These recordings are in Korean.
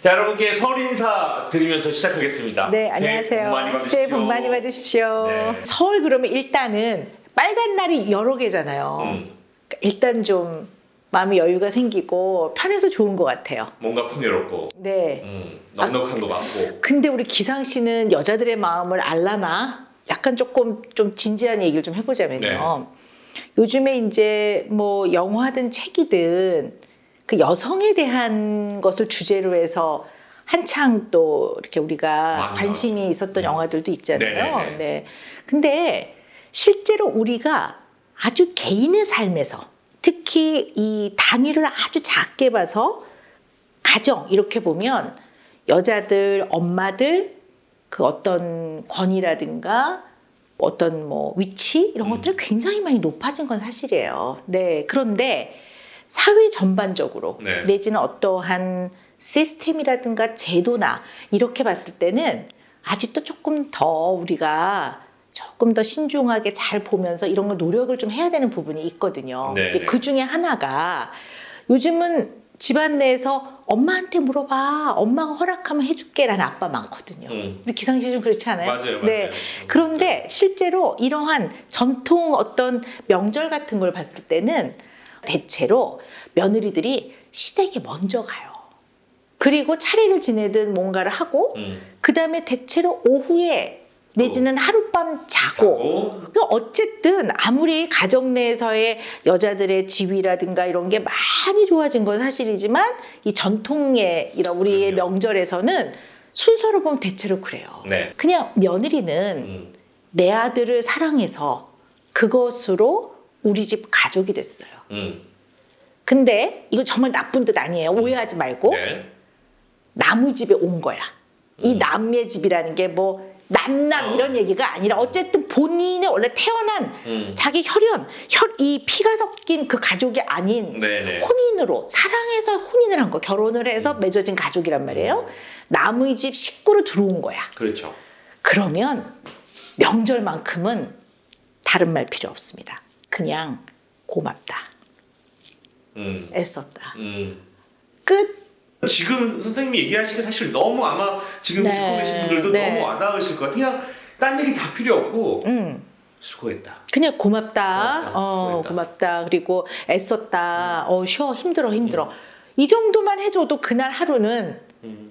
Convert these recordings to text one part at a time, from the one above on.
자, 여러분께 설 인사 드리면서 시작하겠습니다. 네, 새해 복 많이 안녕하세요. 받으십시오. 새해 복 많이 받으십시오. 네. 설 그러면 일단은 빨간 날이 여러 개잖아요. 그러니까 일단 좀 마음의 여유가 생기고 편해서 좋은 것 같아요. 뭔가 풍요롭고 네. 넉넉한 것 같고. 근데 우리 기상 씨는 여자들의 마음을 알라나? 약간 조금 좀 진지한 얘기를 좀 해보자면요. 네. 요즘에 이제 뭐 영화든 책이든 그 여성에 대한 것을 주제로 해서 한창 또 이렇게 우리가 관심이 있었던 영화들도 있잖아요. 네네네. 네. 근데 실제로 우리가 아주 개인의 삶에서 특히 이 단위를 아주 작게 봐서 가정 이렇게 보면 여자들, 엄마들 그 어떤 권위라든가 어떤 뭐 위치 이런 것들이 굉장히 많이 높아진 건 사실이에요. 네. 그런데 사회 전반적으로 네. 내지는 어떠한 시스템이라든가 제도나 이렇게 봤을 때는 아직도 조금 더 우리가 조금 더 신중하게 잘 보면서 이런 걸 노력을 좀 해야 되는 부분이 있거든요. 네, 근데 네. 그 중에 하나가 요즘은 집안 내에서 엄마한테 물어봐. 엄마가 허락하면 해줄게 라는 아빠 많거든요. 우리 기상씨 좀 그렇지 않아요? 맞아요, 네. 맞아요. 그런데 실제로 이러한 전통 어떤 명절 같은 걸 봤을 때는 대체로 며느리들이 시댁에 먼저 가요. 그리고 차례를 지내든 뭔가를 하고 그 다음에 대체로 오후에 내지는 하룻밤 자고. 그러니까 어쨌든 아무리 가정 내에서의 여자들의 지위라든가 이런 게 많이 좋아진 건 사실이지만 이 전통의 이런 우리의 명절에서는 순서로 보면 대체로 그래요. 네. 그냥 며느리는 내 아들을 사랑해서 그것으로 우리 집 가족이 됐어요. 근데 이거 정말 나쁜 뜻 아니에요. 오해하지 말고. 네. 남의 집에 온 거야. 이 남의 집이라는 게 뭐 남남 이런 얘기가 아니라 어쨌든 본인의 원래 태어난 자기 이 피가 섞인 그 가족이 아닌 네네. 혼인으로 사랑해서 혼인을 한 거, 결혼을 해서 맺어진 가족이란 말이에요. 남의 집 식구로 들어온 거야. 그렇죠. 그러면 명절만큼은 다른 말 필요 없습니다. 그냥 고맙다. 애썼다. 끝. 지금 선생님이 얘기하시기 사실 너무 아마 지금 네, 듣고 계신 분들도 네. 너무 와닿으실 것 같아요. 그냥 딴 얘기 다 필요 없고 수고했다. 그냥 고맙다. 수고했다. 고맙다. 그리고 애썼다. 쉬어. 힘들어. 이 정도만 해줘도 그날 하루는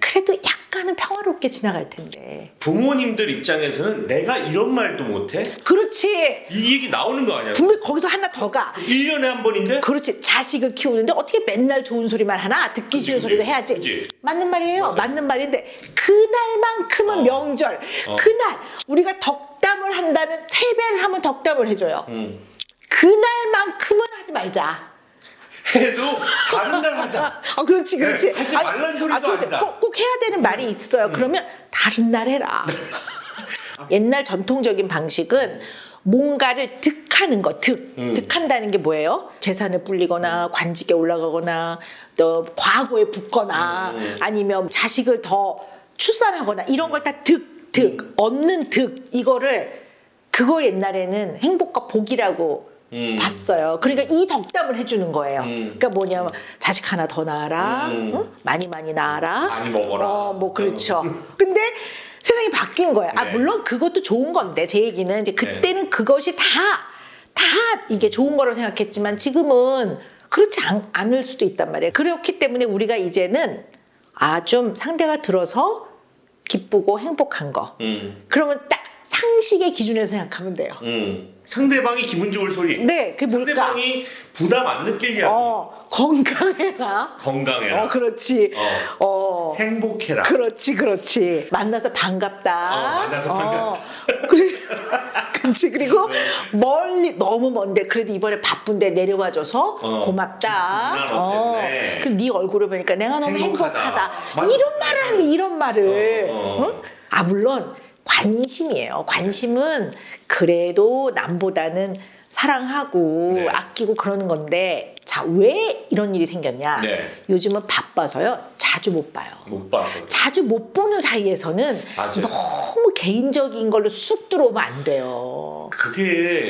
그래도 약간은 평화롭게 지나갈 텐데. 부모님들 입장에서는 내가 이런 말도 못해? 그렇지. 이 얘기 나오는 거 아니야? 분명히 거기서 하나 더 가. 1년에 한 번인데? 그렇지. 자식을 키우는데 어떻게 맨날 좋은 소리만 하나? 듣기 싫은 소리도 해야지. 그치. 맞는 말이에요. 맞아요. 맞는 말인데 그날만큼은 명절. 그날 우리가 덕담을 한다는 세배를 하면 덕담을 해줘요. 그날만큼은 하지 말자. 해도 다른 날 하자. 그렇지. 네, 하지 말란 소리도 그렇지. 아니다. 꼭 해야 되는 말이 있어요. 그러면 다른 날 해라. 옛날 전통적인 방식은 뭔가를 득하는 거, 득한다는 게 뭐예요? 재산을 불리거나 관직에 올라가거나 또 과거에 붙거나 아니면 자식을 더 출산하거나 이런 걸 다 얻는 그걸 옛날에는 행복과 복이라고 봤어요. 그러니까 이 덕담을 해주는 거예요. 그러니까 뭐냐면 자식 하나 더 낳아라, 응? 많이 낳아라, 많이 먹어라. 뭐 그렇죠. 근데 세상이 바뀐 거예요. 네. 물론 그것도 좋은 건데 제 얘기는 이제 그때는 그것이 다 이게 좋은 거라고 생각했지만 지금은 그렇지 않을 수도 있단 말이에요. 그렇기 때문에 우리가 이제는 좀 상대가 들어서 기쁘고 행복한 거. 그러면 딱 상식의 기준에서 생각하면 돼요. 상대방이 기분 좋을 소리. 네, 그게 뭘까? 상대방이 부담 안 느낄 이야기. 건강해라. 건강해라. 그렇지. 행복해라. 그렇지. 만나서 반갑다. 만나서 반갑다. 그렇지. 그리고 멀리 너무 먼데 그래도 이번에 바쁜데 내려와줘서 고맙다. 누나 너 때문에. 그리고 네 얼굴을 보니까 내가 너무 행복하다. 행복하다. 이런 말을 하는 거야, 이런 말을. 응? 물론 관심이에요. 관심은 그래도 남보다는 사랑하고 네. 아끼고 그러는 건데 자, 왜 이런 일이 생겼냐? 네. 요즘은 바빠서요. 자주 못 봐요. 못 봤어. 자주 못 보는 사이에서는 맞아요. 너무 개인적인 걸로 쑥 들어오면 안 돼요. 그게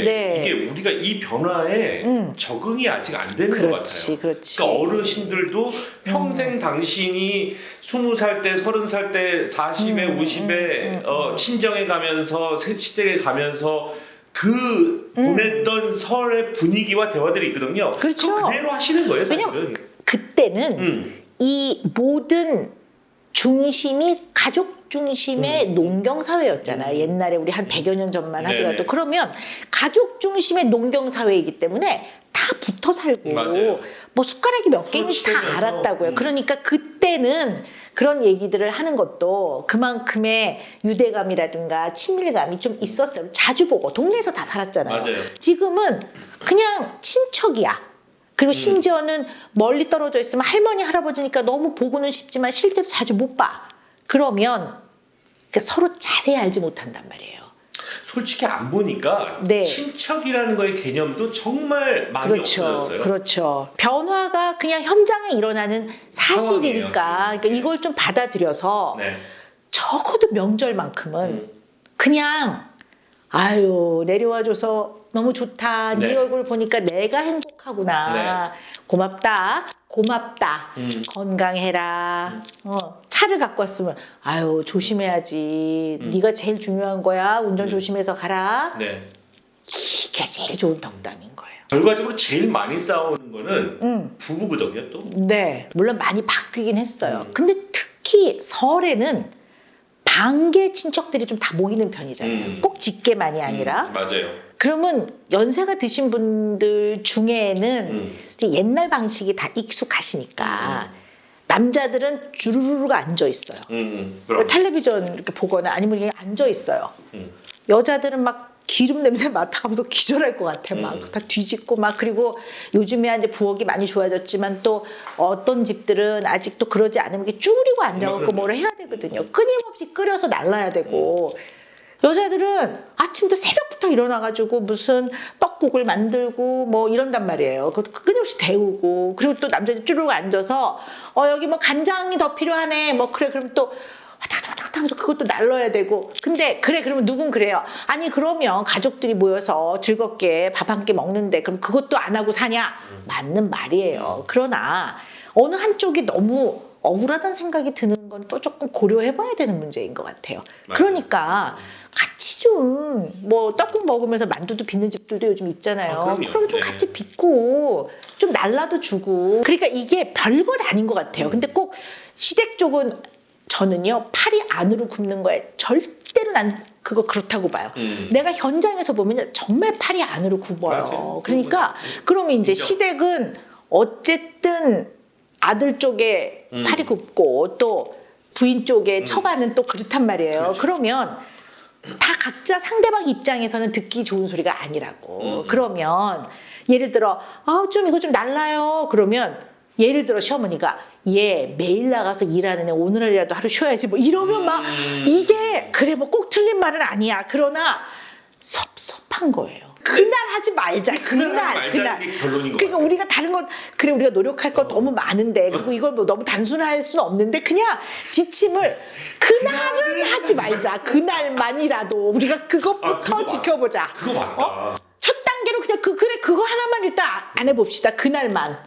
네. 이게 우리가 이 변화에 적응이 아직 안 되는 것 그렇지, 같아요. 그렇지. 그러니까 어르신들도 평생 당신이 20살 때, 30살 때, 40에, 50에 친정에 가면서 시댁에 가면서 그 보냈던 설의 분위기와 대화들이 있거든요. 그렇죠. 그거 그대로 하시는 거예요, 사실은. 왜냐면 그때는 이 모든 중심이 가족 중심의 농경 사회였잖아요. 옛날에 우리 한 100여 년 전만 하더라도. 네네. 그러면 가족 중심의 농경 사회이기 때문에 다 붙어 살고 맞아요. 뭐 숟가락이 몇 개인지 다 치대면서. 알았다고요. 그러니까 그때는 그런 얘기들을 하는 것도 그만큼의 유대감이라든가 친밀감이 좀 있었어요. 자주 보고 동네에서 다 살았잖아요. 맞아요. 지금은 그냥 친척이야. 그리고 심지어는 멀리 떨어져 있으면 할머니, 할아버지니까 너무 보고는 싶지만 실제로 자주 못 봐. 그러면 서로 자세히 알지 못한단 말이에요. 솔직히 안 보니까 네. 친척이라는 거의 개념도 정말 많이 그렇죠. 없어졌어요. 그렇죠. 변화가 그냥 현장에 일어나는 사실이니까 상황이에요. 그러니까 이걸 좀 받아들여서 네. 적어도 명절만큼은 그냥 아유 내려와줘서 너무 좋다. 네 네. 얼굴 보니까 내가 행복하구나. 고맙다. 고맙다. 건강해라. 차를 갖고 왔으면 아유 조심해야지. 네가 제일 중요한 거야. 운전 조심해서 가라. 네. 이게 제일 좋은 덕담인 거예요. 결과적으로 제일 많이 싸우는 거는 부부거든요, 또. 네, 물론 많이 바뀌긴 했어요. 근데 특히 설에는 반개 친척들이 좀 다 모이는 편이잖아요. 꼭 직계만이 아니라. 맞아요. 그러면 연세가 드신 분들 중에는 이제 옛날 방식이 다 익숙하시니까 남자들은 주르르르 앉아 있어요. 그럼. 텔레비전 이렇게 보거나 아니면 그냥 앉아 있어요. 여자들은 막 기름 냄새 맡아가면서 기절할 것 같아. 막 다 뒤집고 막. 그리고 요즘에 이제 부엌이 많이 좋아졌지만 또 어떤 집들은 아직도 그러지 않으면 이렇게 쭈그리고 앉아갖고 뭐를 해야 되거든요. 끊임없이 끓여서 날라야 되고. 여자들은 아침부터 새벽부터 일어나가지고 무슨 떡국을 만들고 뭐 이런단 말이에요. 그것도 끊임없이 데우고. 그리고 또 남자들이 쭈르륵 앉아서 여기 뭐 간장이 더 필요하네. 뭐 그래. 그럼 또 와닥와닥 하면서 그것도 날라야 되고. 근데 그래 그러면 누군 그래요. 아니 그러면 가족들이 모여서 즐겁게 밥 한 끼 먹는데 그럼 그것도 안 하고 사냐? 맞는 말이에요. 그러나 어느 한쪽이 너무 억울하다는 생각이 드는 건 또 조금 고려해봐야 되는 문제인 것 같아요. 맞아요. 그러니까 같이 좀 뭐 떡국 먹으면서 만두도 빚는 집들도 요즘 있잖아요. 그럼요. 그러면 좀 네. 같이 빚고 좀 날라도 주고. 그러니까 이게 별것 아닌 것 같아요. 근데 꼭 시댁 쪽은 저는요 팔이 안으로 굽는 거에 절대로 난 그거 그렇다고 봐요. 내가 현장에서 보면 정말 팔이 안으로 굽어요. 맞아요. 그러니까 그러면 이제 인정. 시댁은 어쨌든 아들 쪽에 팔이 굽고 또 부인 쪽에 처가는 또 그렇단 말이에요. 그렇죠. 그러면 다 각자 상대방 입장에서는 듣기 좋은 소리가 아니라고. 그러면 예를 들어 좀 이거 좀 날라요. 그러면 예를 들어 시어머니가 얘 매일 나가서 일하는 애 오늘이라도 하루 쉬어야지 뭐 이러면 막 이게 그래 뭐 꼭 틀린 말은 아니야. 그러나 섭섭한 거예요. 그날 하지 말자. 그날. 게 결론인 것 그러니까 같아요. 우리가 다른 건 그래 우리가 노력할 거 너무 많은데 그리고 이걸 뭐 너무 단순할 수는 없는데 그냥 지침을 그날은 하지 말자. 그날만이라도 우리가 그것부터 지켜보자. 그거 맞다. 첫 단계로 그냥 그래 그거 하나만 일단 안 해봅시다. 그날만.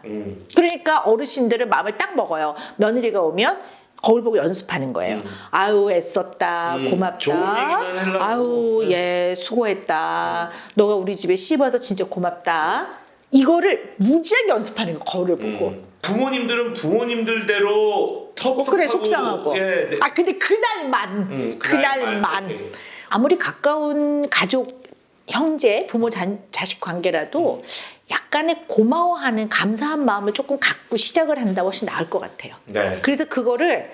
그러니까 어르신들은 마음을 딱 먹어요. 며느리가 오면 거울 보고 연습하는 거예요. 아유 애썼다. 좋은 고맙다. 얘기만 하려고. 아유 얘 수고했다. 너가 우리 집에 씹어서 진짜 고맙다. 이거를 무지하게 연습하는 거 거울을 보고. 부모님들은 부모님들대로 텁텁하고 그래 속상하고. 예, 네. 근데 그날만. 그날만. 오케이. 아무리 가까운 가족 형제, 부모, 자식 관계라도 약간의 고마워하는 감사한 마음을 조금 갖고 시작을 한다고 훨씬 나을 것 같아요. 네. 그래서 그거를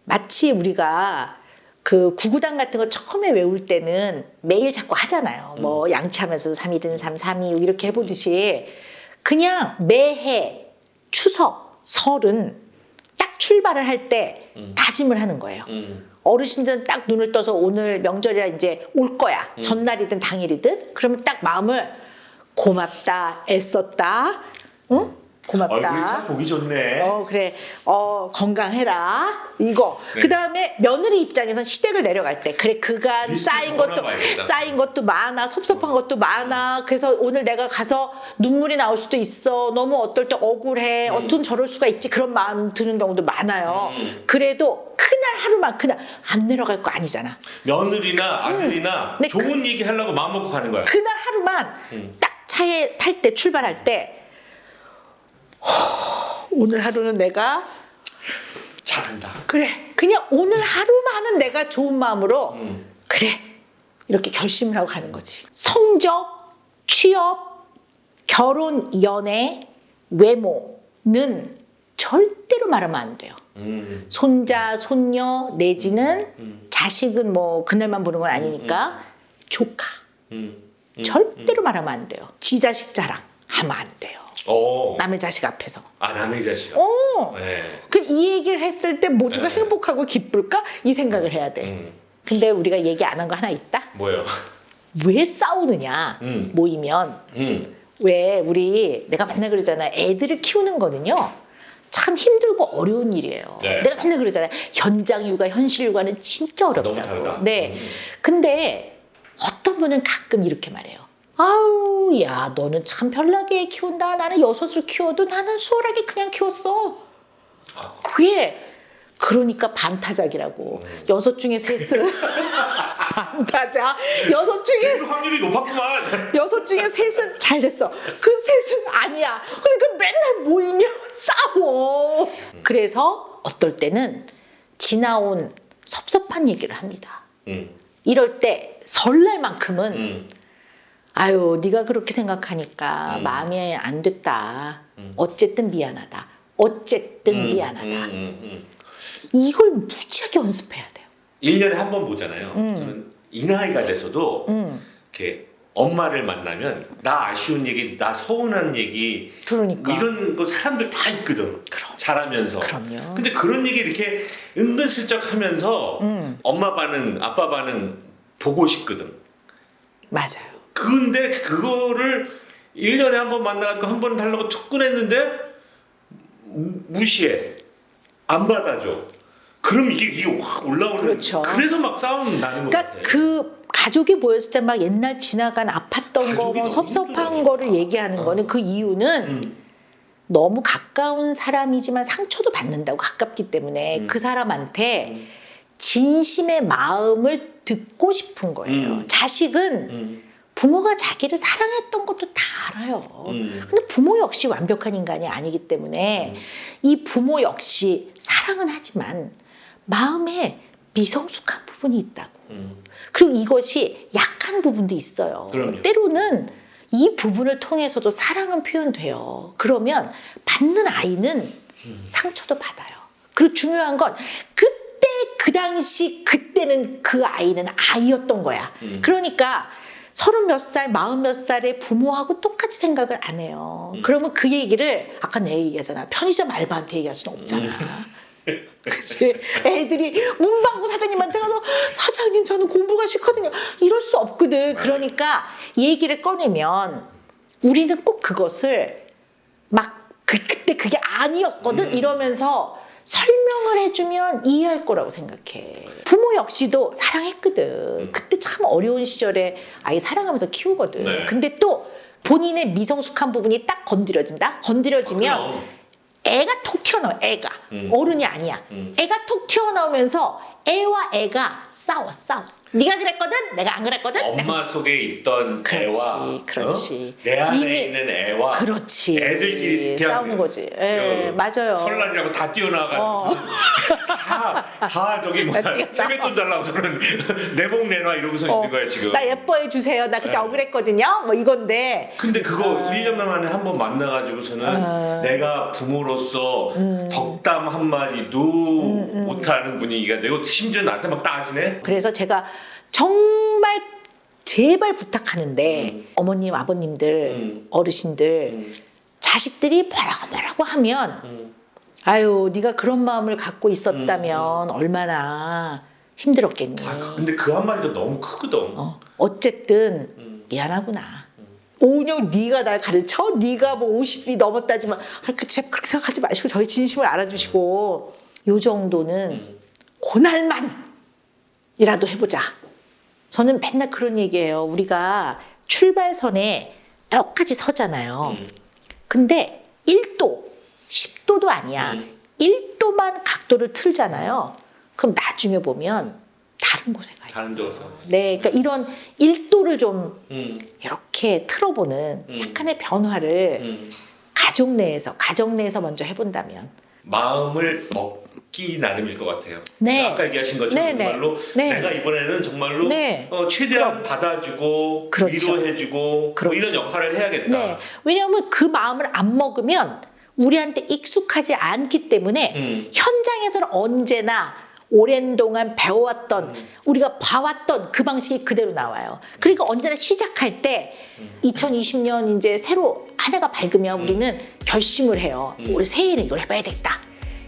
마치 우리가 그 구구단 같은 거 처음에 외울 때는 매일 자꾸 하잖아요. 뭐 양치하면서도 3일은 3, 3이 이렇게 해보듯이 그냥 매해 추석, 설은 딱 출발을 할 때 다짐을 하는 거예요. 어르신들은 딱 눈을 떠서 오늘 명절이라 이제 올 거야. 전날이든 당일이든. 그러면 딱 마음을 고맙다, 애썼다, 응? 고맙다. 얼굴이 참 보기 좋네. 그래. 건강해라. 이거. 네. 그다음에 며느리 입장에선 시댁을 내려갈 때 그래 그간 리스트 적어놔봐야겠다. 쌓인 것도 많아. 섭섭한 것도 많아. 그래서 오늘 내가 가서 눈물이 나올 수도 있어. 너무 어떨 때 억울해. 어쩜 저럴 수가 있지. 그런 마음 드는 경우도 많아요. 그래도 그날 하루만 그날 안 내려갈 거 아니잖아. 며느리나 아들이나 네, 좋은 얘기 하려고 마음 먹고 가는 거야. 그날 하루만 딱 차에 탈 때 출발할 때 오늘 하루는 내가 잘한다. 그래 그냥 오늘 하루만은 내가 좋은 마음으로 그래 이렇게 결심을 하고 가는 거지. 성적, 취업, 결혼, 연애, 외모는 절대로 말하면 안 돼요. 손자, 손녀 내지는 자식은 뭐 그날만 보는 건 아니니까 조카 절대로 말하면 안 돼요. 지 자식 자랑 하면 안 돼요. 남의 자식 앞에서. 남의 자식. 네. 이 얘기를 했을 때 모두가 네. 행복하고 기쁠까? 이 생각을 해야 돼. 근데 우리가 얘기 안 한 거 하나 있다? 뭐요? 왜 싸우느냐? 모이면. 왜 내가 맨날 그러잖아. 애들을 키우는 거는요. 참 힘들고 어려운 일이에요. 네. 내가 맨날 그러잖아요. 현장 육아, 현실 육아는 진짜 너무 어렵다고. 다르다. 네. 근데 어떤 분은 가끔 이렇게 말해요. 아우, 야, 너는 참 별나게 키운다. 나는 6을 키워도 나는 수월하게 그냥 키웠어. 그게 그러니까 반타작이라고. 6 중에 3은 반타작. 6 중에 그래도 확률이 높았구만. 6 중에 3은 잘 됐어. 그 3은 아니야. 그러니까 맨날 모이면 싸워. 그래서 어떨 때는 지나온 섭섭한 얘기를 합니다. 이럴 때 설날만큼은 아유 네가 그렇게 생각하니까 마음이 안 됐다. 어쨌든 미안하다. 어쨌든 미안하다. 이걸 무지하게 연습해야 돼요. 1년에 한 번 보잖아요. 저는 이 나이가 돼서도 이렇게 엄마를 만나면 나 아쉬운 얘기, 나 서운한 얘기 그러니까. 뭐 이런 거 사람들 다 있거든. 잘하면서. 그럼요. 근데 그런 얘기 이렇게 은근슬쩍 하면서 엄마 반응, 아빠 반응 보고 싶거든. 맞아요. 근데 그거를 1년에 한 번 만나가지고 한 번 달라고 툭 꺼냈는데 무시해. 안 받아줘. 그럼 이게 확 올라오는. 그렇죠. 그래서 막 싸움 나는 거 같아. 그러니까 그 가족이 모였을 때 막 옛날 지나간 아팠던 거, 가족이 뭐 너무 섭섭한 힘들어. 거를 얘기하는 거는 그 이유는 너무 가까운 사람이지만 상처도 받는다고 가깝기 때문에 그 사람한테 진심의 마음을 듣고 싶은 거예요. 자식은 부모가 자기를 사랑했던 것도 다 알아요. 근데 부모 역시 완벽한 인간이 아니기 때문에 이 부모 역시 사랑은 하지만 마음에 미성숙한 부분이 있다고. 그리고 이것이 약한 부분도 있어요. 그럼요. 때로는 이 부분을 통해서도 사랑은 표현돼요. 그러면 받는 아이는 상처도 받아요. 그리고 중요한 건 그때 그 당시 그때는 그 아이는 아이였던 거야. 그러니까 30 몇 살, 40 몇 살의 부모하고 똑같이 생각을 안 해요. 그러면 그 얘기를 아까 내 얘기하잖아. 편의점 알바한테 얘기할 수는 없잖아. 그치? 애들이 문방구 사장님한테 가서 사장님 저는 공부가 싫거든요. 이럴 수 없거든. 그러니까 얘기를 꺼내면 우리는 꼭 그것을 막 그때 그게 아니었거든 이러면서 설명을 해주면 이해할 거라고 생각해. 부모 역시도 사랑했거든. 그때 참 어려운 시절에 아이 사랑하면서 키우거든. 네. 근데 또 본인의 미성숙한 부분이 딱 건드려진다? 건드려지면 그럼. 애가 톡 튀어나와. 애가 어른이 아니야. 애가 톡 튀어나오면서 애와 애가 싸워. 네가 그랬거든, 내가 안 그랬거든. 엄마 속에 있던 그렇지, 애와 그렇지. 내 안에 이미- 있는 애와 그렇지. 애들끼리 그냥 싸우는 거지. 예, 맞아요. 설날이라고 다 뛰어나가지고 다 저기 뭐야 뛰어나와. 세뱃돈 달라고 저는 내 목 내놔 이러고서 있는 거야 지금. 나 예뻐해 주세요. 나 그때 네. 억울했거든요. 뭐 이건데. 근데 그거 1년 만에 한 번 만나가지고서는 내가 부모로서 덕담 한마디도 못하는 분위기가 되고 심지어 나한테 막 따지네. 그래서 제가 정말 제발 부탁하는데 어머님, 아버님들, 어르신들 자식들이 뭐라고 하면 아유 네가 그런 마음을 갖고 있었다면 얼마나 힘들었겠니. 근데 그 한마디가 너무 크거든. 어쨌든 미안하구나. 오은영 네가 날 가르쳐? 네가 뭐 50이 넘었다지만 제발 그렇게 생각하지 마시고 저희 진심을 알아주시고 요 정도는 고날만이라도 해보자. 저는 맨날 그런 얘기예요. 우리가 출발선에 똑같이 서잖아요. 근데 1도, 10도도 아니야. 1도만 각도를 틀잖아요. 그럼 나중에 보면 다른 곳에 가 있어요. 다른 데서. 네, 그러니까 이런 1도를 좀 이렇게 틀어보는 약간의 변화를 가정 내에서 먼저 해본다면 마음을 먹기 나름일 것 같아요. 네. 아까 얘기하신 것처럼 네, 네. 정말로 네. 내가 이번에는 정말로 네. 최대한 받아주고 그렇죠. 위로해주고 뭐 그렇죠. 이런 역할을 해야겠다. 네, 왜냐하면 그 마음을 안 먹으면 우리한테 익숙하지 않기 때문에 현장에서는 언제나 오랜 동안 배워왔던 우리가 봐왔던 그 방식이 그대로 나와요. 그러니까 언제나 시작할 때 2020년 이제 새로 한 해가 밝으면 우리는 결심을 해요. 올 새해는 이걸 해봐야 되겠다.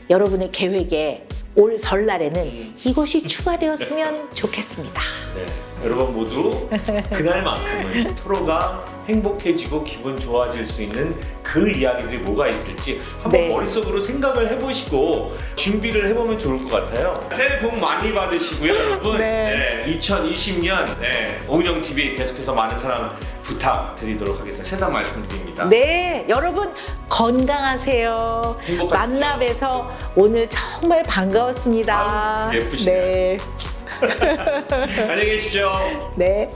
여러분의 계획에 올 설날에는 이것이 추가되었으면 좋겠습니다. 네, 여러분 모두 그날만큼은 서로가 행복해지고 기분 좋아질 수 있는 그 이야기들이 뭐가 있을지 한번 네. 머릿속으로 생각을 해보시고 준비를 해보면 좋을 것 같아요. 새해 복 많이 받으시고요, 여러분. 네. 2020년 오은영TV 계속해서 많은 사랑 부탁드리도록 하겠습니다. 세상 말씀드립니다. 네, 여러분 건강하세요. 행복하십시오. 만나 뵈서 오늘 정말 반가웠습니다. 아유, 예쁘시네요. 네. 안녕히 계십시오. 네.